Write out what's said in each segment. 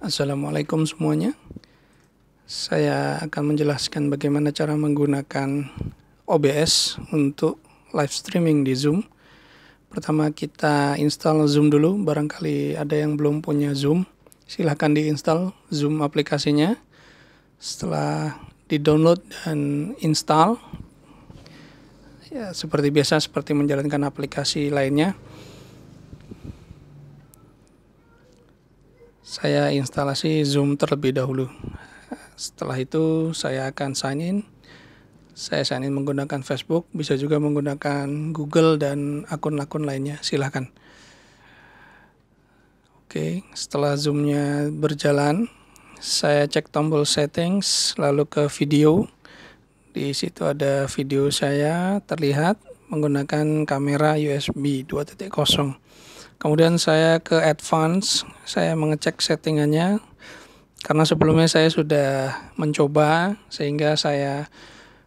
Assalamualaikum semuanya. Saya akan menjelaskan bagaimana cara menggunakan OBS untuk live streaming di Zoom. Pertama kita install Zoom dulu, barangkali ada yang belum punya Zoom. Silahkan diinstal Zoom aplikasinya. Setelah di-download dan install, ya seperti biasa, seperti menjalankan aplikasi lainnya. Saya instalasi Zoom terlebih dahulu. Setelah itu saya akan sign in. Saya sign in menggunakan Facebook, bisa juga menggunakan Google dan akun-akun lainnya. Silahkan. Oke, setelah Zoom-nya berjalan, saya cek tombol settings, lalu ke video. Di situ ada video saya terlihat menggunakan kamera USB 2.0. Kemudian saya ke advance, saya mengecek settingannya karena sebelumnya saya sudah mencoba, sehingga saya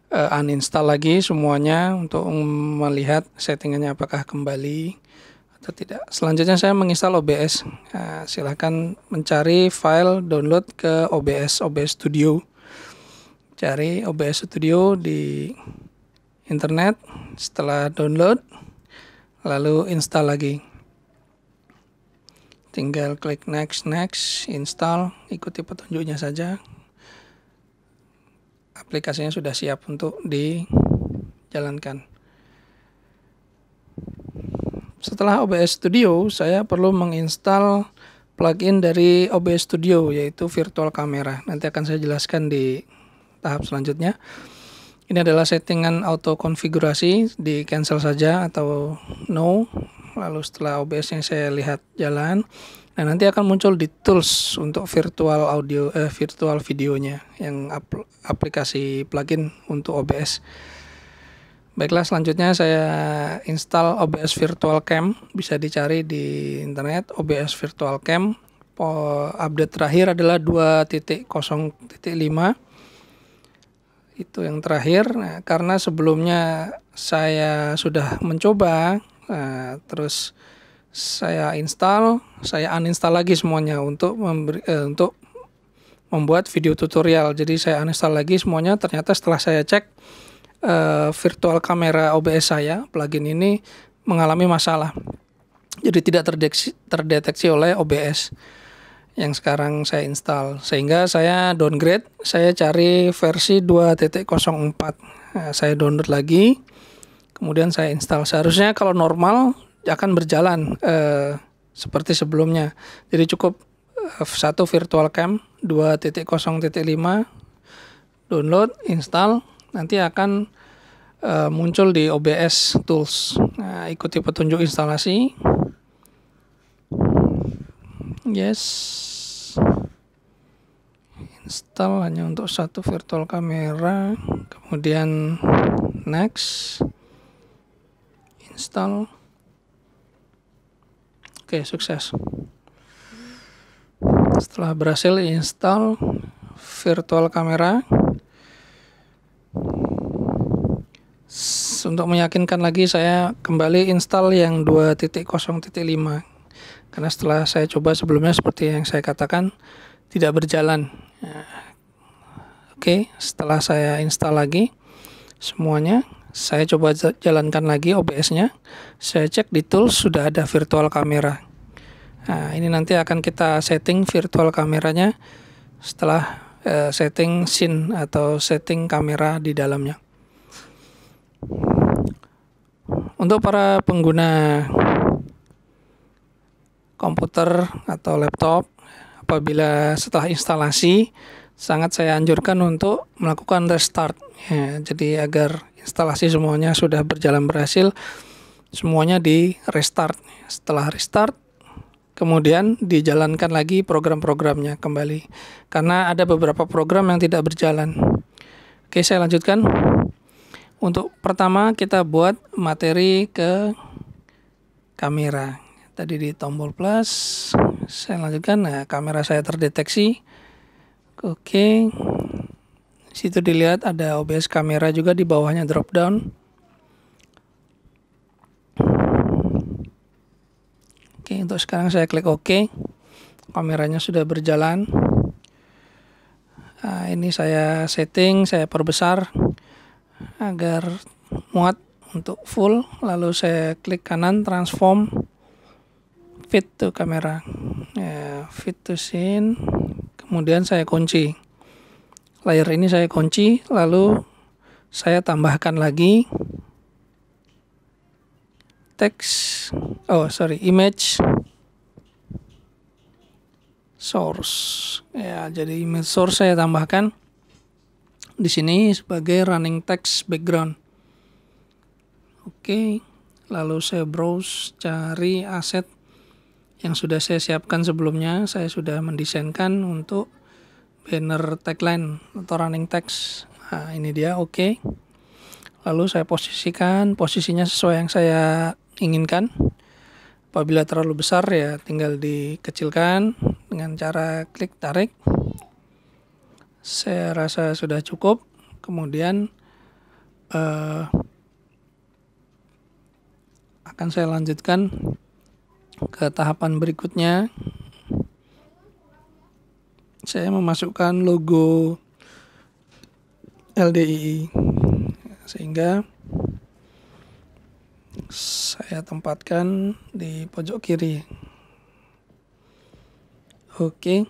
uninstall lagi semuanya untuk melihat settingannya apakah kembali atau tidak. Selanjutnya saya menginstal OBS. Silahkan mencari file download ke OBS Studio. Cari OBS Studio di internet. Setelah download, lalu install lagi. Tinggal klik next, install, ikuti petunjuknya saja. Aplikasinya sudah siap untuk dijalankan. Setelah OBS Studio, saya perlu menginstal plugin dari OBS Studio, yaitu Virtual Camera. Nanti akan saya jelaskan di tahap selanjutnya. Ini adalah settingan auto konfigurasi, di cancel saja atau no. Lalu setelah OBS-nya saya lihat jalan, nah nanti akan muncul di tools untuk virtual videonya, yang aplikasi plugin untuk OBS. Baiklah, selanjutnya saya install OBS Virtual Cam, bisa dicari di internet OBS Virtual Cam. Update terakhir adalah 2.0.5. Itu yang terakhir. Nah, karena sebelumnya saya sudah mencoba, terus saya install, saya uninstall lagi semuanya untuk membuat video tutorial. Jadi saya uninstall lagi semuanya. Ternyata setelah saya cek virtual kamera OBS saya, plugin ini mengalami masalah. Jadi tidak terdeteksi oleh OBS yang sekarang saya install. Sehingga saya downgrade, saya cari versi 2.04. Saya download lagi. Kemudian saya install. Seharusnya kalau normal akan berjalan seperti sebelumnya. Jadi cukup satu virtual cam 2.0.5, download, install, nanti akan muncul di OBS Tools. Nah, ikuti petunjuk instalasi. Yes. Install hanya untuk satu virtual kamera. Kemudian next. Install. Oke, sukses. Setelah berhasil install virtual kamera, untuk meyakinkan lagi saya kembali install yang 2.0.5, karena setelah saya coba sebelumnya seperti yang saya katakan tidak berjalan. Oke, setelah saya install lagi semuanya, saya coba jalankan lagi OBS-nya. Saya cek di tools sudah ada virtual kamera. Nah, ini nanti akan kita setting virtual kameranya setelah setting scene atau setting kamera di dalamnya. Untuk para pengguna komputer atau laptop, apabila setelah instalasi, sangat saya anjurkan untuk melakukan restart. Ya, jadi agar instalasi semuanya sudah berjalan berhasil, semuanya di restart. Setelah restart, kemudian dijalankan lagi program-programnya kembali, karena ada beberapa program yang tidak berjalan. Oke, saya lanjutkan. Untuk pertama kita buat materi ke kamera. Tadi di tombol plus, saya lanjutkan. Nah, kamera saya terdeteksi. Oke. Situ dilihat ada OBS kamera juga, di bawahnya drop down. Oke, untuk sekarang saya klik OK. kameranya sudah berjalan. Nah, ini saya setting, saya perbesar agar muat untuk full, lalu saya klik kanan transform fit to kamera, ya, fit to scene, kemudian saya kunci layer ini, saya kunci, lalu saya tambahkan lagi teks, image source, ya, jadi image source saya tambahkan di sini sebagai running text background. Oke, lalu saya browse cari aset yang sudah saya siapkan sebelumnya. Saya sudah mendesainkan untuk banner tagline atau running text. Nah, ini dia, oke. Lalu saya posisikan, posisinya sesuai yang saya inginkan. Apabila terlalu besar ya tinggal dikecilkan dengan cara klik tarik. Saya rasa sudah cukup. Kemudian akan saya lanjutkan ke tahapan berikutnya. Saya memasukkan logo LDII sehingga saya tempatkan di pojok kiri. Oke.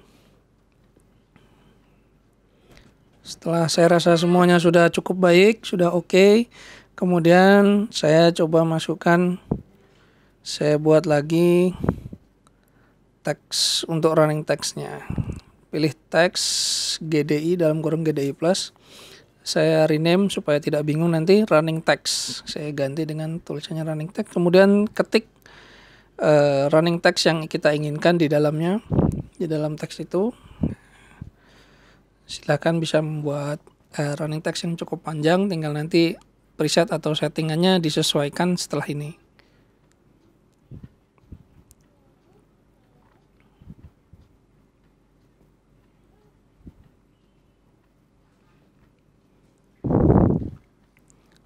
Setelah saya rasa semuanya sudah cukup baik, sudah oke, kemudian saya coba masukkan, saya buat lagi teks untuk running text-nya. Pilih teks GDI dalam kurung GDI plus. Saya rename supaya tidak bingung nanti, running text. Saya ganti dengan tulisannya running text. Kemudian ketik running text yang kita inginkan di dalamnya, di dalam teks itu. Silakan bisa membuat running text yang cukup panjang, tinggal nanti preset atau settingannya disesuaikan setelah ini.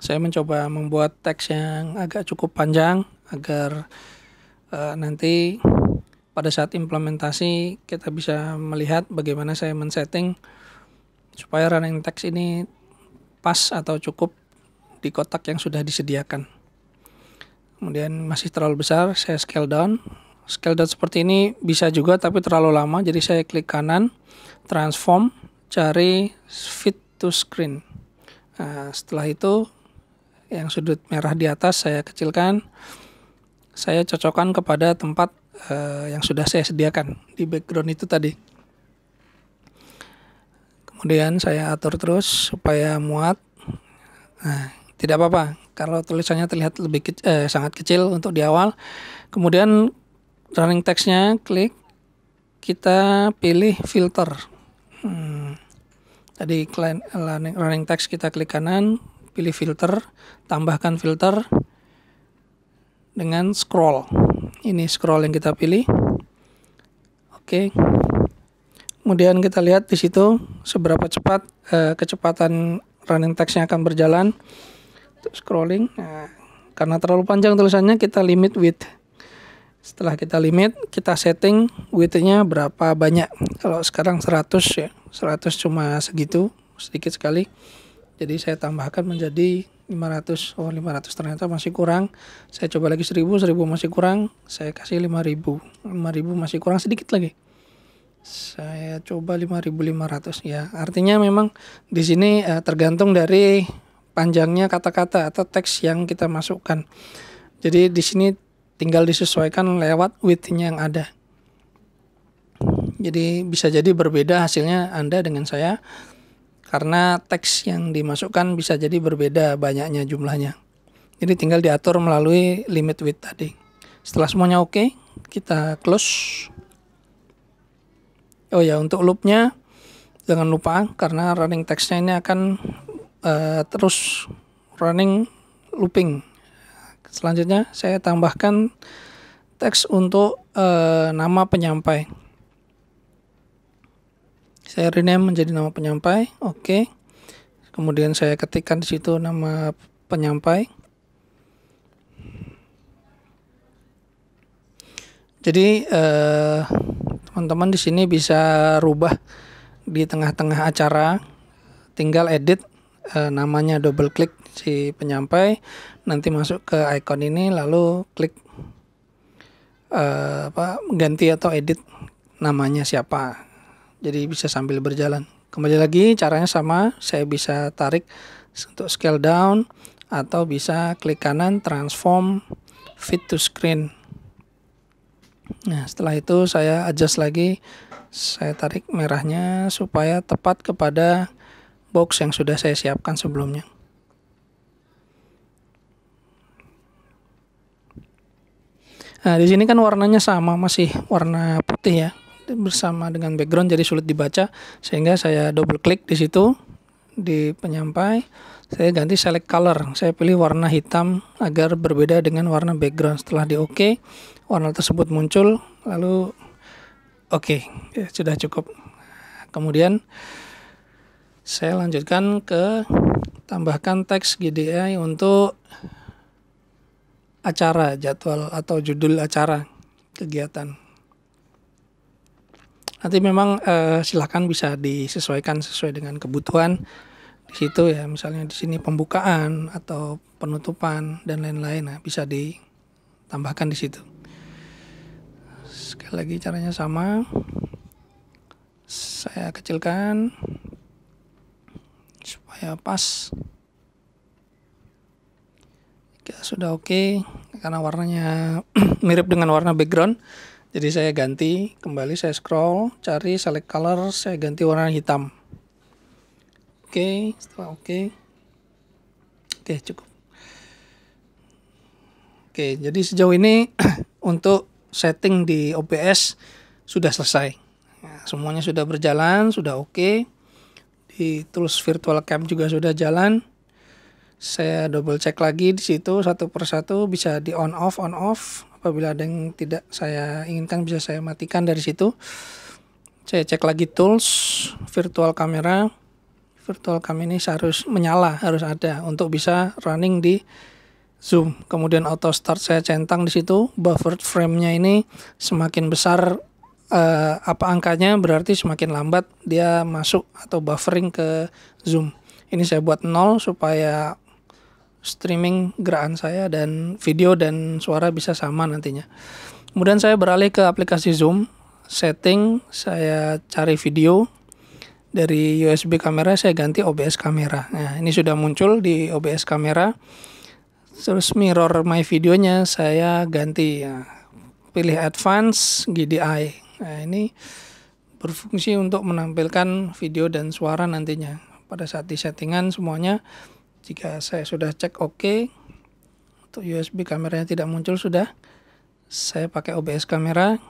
Saya mencoba membuat teks yang agak cukup panjang agar nanti pada saat implementasi kita bisa melihat bagaimana saya men-setting supaya running text ini pas atau cukup di kotak yang sudah disediakan. Kemudian masih terlalu besar, saya scale down. Scale down seperti ini bisa juga tapi terlalu lama, jadi saya klik kanan, transform, cari fit to screen. Nah, setelah itu yang sudut merah di atas saya kecilkan, saya cocokkan kepada tempat yang sudah saya sediakan di background itu tadi. Kemudian saya atur terus supaya muat. Nah, tidak apa-apa kalau tulisannya terlihat sangat kecil untuk di awal. Kemudian running text-nya klik, kita pilih filter. Tadi running text kita klik kanan, pilih filter, tambahkan filter dengan scroll. Ini scroll yang kita pilih. Oke. Kemudian kita lihat di situ seberapa cepat kecepatan running text-nya akan berjalan. Untuk scrolling, nah, karena terlalu panjang tulisannya kita limit width. Setelah kita limit, kita setting width-nya berapa banyak. Kalau sekarang 100 ya, 100 cuma segitu, sedikit sekali. Jadi saya tambahkan menjadi 500. Oh, 500 ternyata masih kurang. Saya coba lagi 1000 masih kurang. Saya kasih 5000 masih kurang sedikit lagi. Saya coba 5500 ya. Artinya memang di sini tergantung dari panjangnya kata-kata atau teks yang kita masukkan. Jadi di sini tinggal disesuaikan lewat width-nya yang ada. Jadi bisa jadi berbeda hasilnya Anda dengan saya karena teks yang dimasukkan bisa jadi berbeda banyaknya jumlahnya. Jadi tinggal diatur melalui limit width tadi. Setelah semuanya oke, kita close. Oh ya, untuk loopnya jangan lupa karena running text-nya ini akan terus running looping. Selanjutnya saya tambahkan teks untuk nama penyampai. Saya rename menjadi nama penyampai. Oke. Kemudian saya ketikkan di situ nama penyampai. Jadi teman-teman di sini bisa rubah di tengah-tengah acara, tinggal edit namanya, double klik si penyampai, nanti masuk ke icon ini lalu klik ganti atau edit namanya siapa. Jadi bisa sambil berjalan. Kembali lagi caranya sama, saya bisa tarik untuk scale down atau bisa klik kanan transform fit to screen. Nah, setelah itu saya adjust lagi, saya tarik merahnya supaya tepat kepada box yang sudah saya siapkan sebelumnya. Nah, di sini kan warnanya sama, masih warna putih ya, bersama dengan background, jadi sulit dibaca, sehingga saya double klik di situ di penyampai, saya ganti select color, saya pilih warna hitam agar berbeda dengan warna background. Setelah di OK, warna tersebut muncul, lalu OK, ya, sudah cukup. Kemudian saya lanjutkan ke tambahkan teks GDI untuk acara, jadwal atau judul acara kegiatan. Nanti memang silakan bisa disesuaikan sesuai dengan kebutuhan di situ ya. Misalnya di sini pembukaan atau penutupan dan lain-lain, nah, bisa ditambahkan di situ. Sekali lagi caranya sama. Saya kecilkan supaya pas. Sudah oke, karena warnanya mirip dengan warna background. Jadi saya ganti, kembali saya scroll, cari select color, saya ganti warna hitam. Oke, setelah oke, cukup. Oke, jadi sejauh ini untuk setting di OBS sudah selesai. Nah, semuanya sudah berjalan, sudah oke. Di tools virtual cam juga sudah jalan. Saya double check lagi di situ satu persatu, bisa di on off. Apabila ada yang tidak saya inginkan bisa saya matikan dari situ. Saya cek lagi tools virtual camera. Virtual cam ini harus menyala, harus ada untuk bisa running di zoom. Kemudian auto start saya centang di situ. Buffered frame-nya ini semakin besar apa angkanya, berarti semakin lambat dia masuk atau buffering ke zoom. Ini saya buat 0 supaya streaming gerakan saya dan video dan suara bisa sama nantinya. Kemudian saya beralih ke aplikasi Zoom, setting, saya cari video, dari USB kamera saya ganti OBS kamera. Nah, ini sudah muncul di OBS kamera. Terus mirror my videonya saya ganti ya. Pilih advance GDI. Nah, ini berfungsi untuk menampilkan video dan suara nantinya. Pada saat di settingan semuanya, jika saya sudah cek OK, untuk USB kameranya tidak muncul, sudah saya pakai OBS kamera.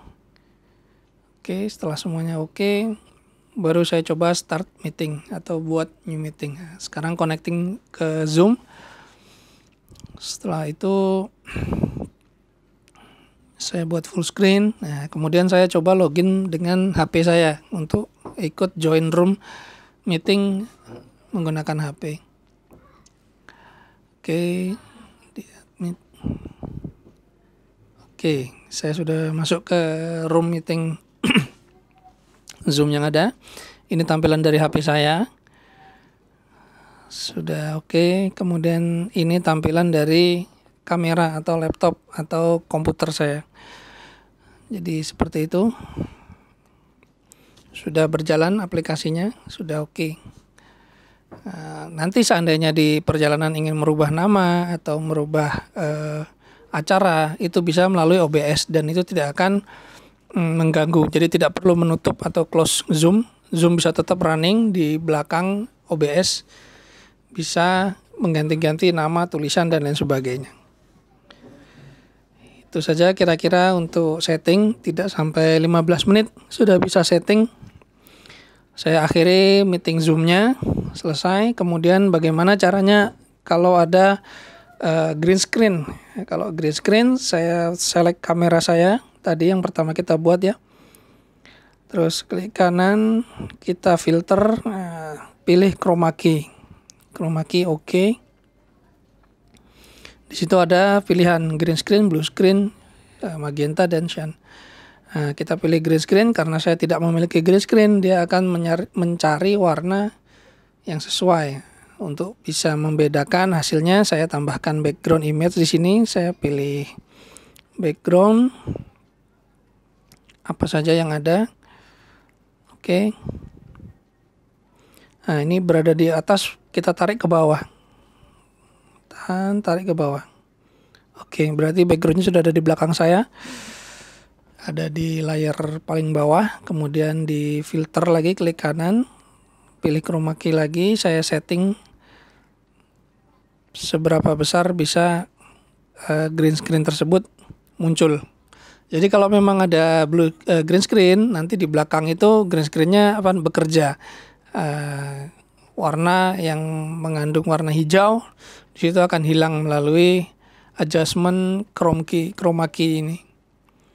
Oke, setelah semuanya oke, baru saya coba start meeting atau buat new meeting. Sekarang connecting ke Zoom. Setelah itu saya buat full screen. Nah, kemudian saya coba login dengan HP saya untuk ikut join room meeting menggunakan HP. Oke, saya sudah masuk ke room meeting Zoom yang ada. Ini tampilan dari HP saya. Sudah oke. Kemudian ini tampilan dari kamera atau laptop atau komputer saya. Jadi seperti itu. Sudah berjalan aplikasinya, sudah oke. Nanti seandainya di perjalanan ingin merubah nama atau merubah acara, itu bisa melalui OBS dan itu tidak akan mengganggu. Jadi tidak perlu menutup atau close Zoom. Zoom bisa tetap running di belakang OBS, bisa mengganti-ganti nama, tulisan, dan lain sebagainya. Itu saja kira-kira untuk setting, tidak sampai 15 menit sudah bisa setting. Saya akhiri meeting Zoom-nya, selesai. Kemudian bagaimana caranya kalau ada green screen. Kalau green screen, saya select kamera saya, tadi yang pertama kita buat ya. Terus klik kanan, kita filter, pilih chroma key. Chroma key oke. Di situ ada pilihan green screen, blue screen, magenta, dan cyan. Nah, kita pilih green screen. Karena saya tidak memiliki green screen, dia akan mencari warna yang sesuai. Untuk bisa membedakan hasilnya, saya tambahkan background image di sini. Saya pilih background apa saja yang ada. Oke. Nah, ini berada di atas, kita tarik ke bawah. Tarik ke bawah. Oke, berarti backgroundnya sudah ada di belakang saya. Ada di layar paling bawah. Kemudian di filter lagi, klik kanan. Pilih chroma key lagi, saya setting seberapa besar bisa green screen tersebut muncul. Jadi kalau memang ada green screen, nanti di belakang itu green screen-nya bekerja. Warna yang mengandung warna hijau di situ akan hilang melalui adjustment chroma key ini.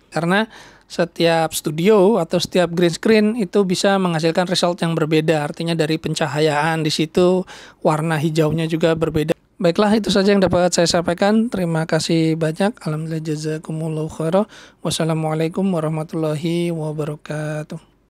Karena setiap studio atau setiap green screen itu bisa menghasilkan result yang berbeda. Artinya dari pencahayaan di situ warna hijaunya juga berbeda. Baiklah, itu saja yang dapat saya sampaikan. Terima kasih banyak. Alhamdulillah, jazakumullahu khairan. Wassalamualaikum warahmatullahi wabarakatuh.